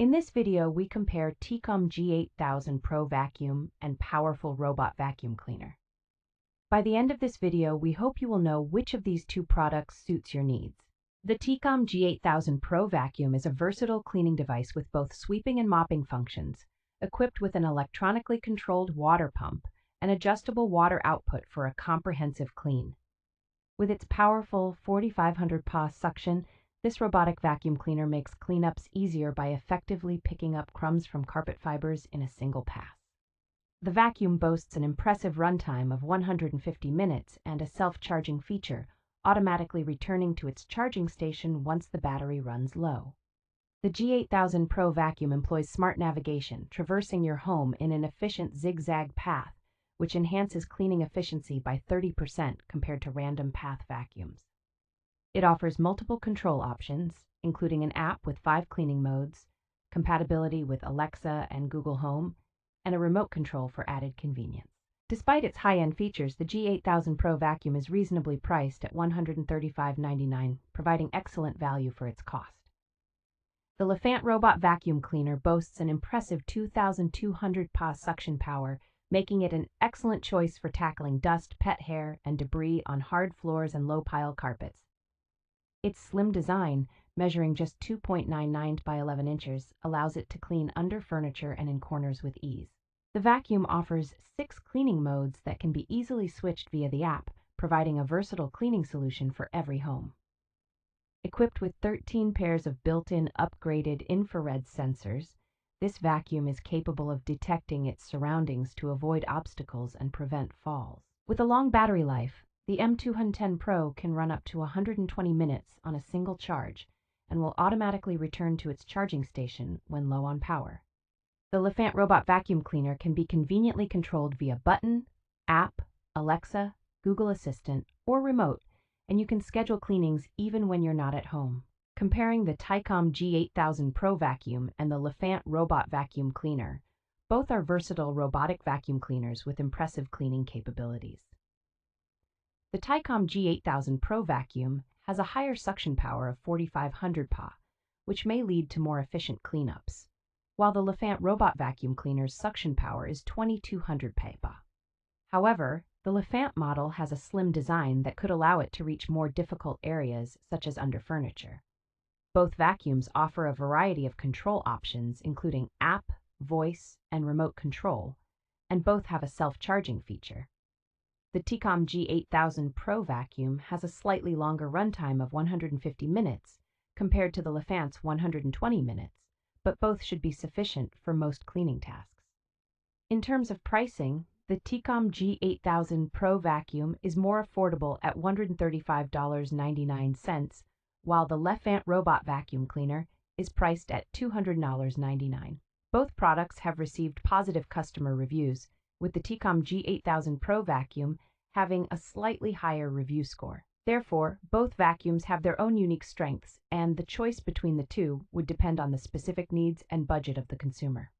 In this video, we compare Tikom G8000 Pro Vacuum and Powerful Robot Vacuum Cleaner. By the end of this video, we hope you will know which of these two products suits your needs. The Tikom G8000 Pro Vacuum is a versatile cleaning device with both sweeping and mopping functions, equipped with an electronically controlled water pump and adjustable water output for a comprehensive clean. With its powerful 4,500 PA suction, this robotic vacuum cleaner makes cleanups easier by effectively picking up crumbs from carpet fibers in a single pass. The vacuum boasts an impressive runtime of 150 minutes and a self-charging feature, automatically returning to its charging station once the battery runs low. The G8000 Pro Vacuum employs smart navigation, traversing your home in an efficient zigzag path, which enhances cleaning efficiency by 30% compared to random path vacuums. It offers multiple control options, including an app with 5 cleaning modes, compatibility with Alexa and Google Home, and a remote control for added convenience. Despite its high-end features, the G8000 Pro Vacuum is reasonably priced at $135.99, providing excellent value for its cost. The Lefant Robot Vacuum Cleaner boasts an impressive 2,200 PA suction power, making it an excellent choice for tackling dust, pet hair, and debris on hard floors and low-pile carpets. Its slim design, measuring just 2.99 by 11 inches, allows it to clean under furniture and in corners with ease. The vacuum offers 6 cleaning modes that can be easily switched via the app, providing a versatile cleaning solution for every home. Equipped with 13 pairs of built-in upgraded infrared sensors, this vacuum is capable of detecting its surroundings to avoid obstacles and prevent falls. With a long battery life, the M210 Pro can run up to 120 minutes on a single charge and will automatically return to its charging station when low on power. The Lefant Robot Vacuum Cleaner can be conveniently controlled via button, app, Alexa, Google Assistant, or remote, and you can schedule cleanings even when you're not at home. Comparing the Tikom G8000 Pro Vacuum and the Lefant Robot Vacuum Cleaner, both are versatile robotic vacuum cleaners with impressive cleaning capabilities. The Tikom G8000 Pro Vacuum has a higher suction power of 4,500 PA, which may lead to more efficient cleanups, while the Lefant Robot Vacuum Cleaner's suction power is 2,200 PA. However, the Lefant model has a slim design that could allow it to reach more difficult areas, such as under furniture. Both vacuums offer a variety of control options, including app, voice, and remote control, and both have a self-charging feature. The Tikom G8000 Pro Vacuum has a slightly longer runtime of 150 minutes compared to the Lefant's 120 minutes, but both should be sufficient for most cleaning tasks. In terms of pricing, the Tikom G8000 Pro Vacuum is more affordable at $135.99, while the Lefant Robot Vacuum Cleaner is priced at $200.99. Both products have received positive customer reviews, with the Tikom G8000 Pro Vacuum having a slightly higher review score. Therefore, both vacuums have their own unique strengths, and the choice between the two would depend on the specific needs and budget of the consumer.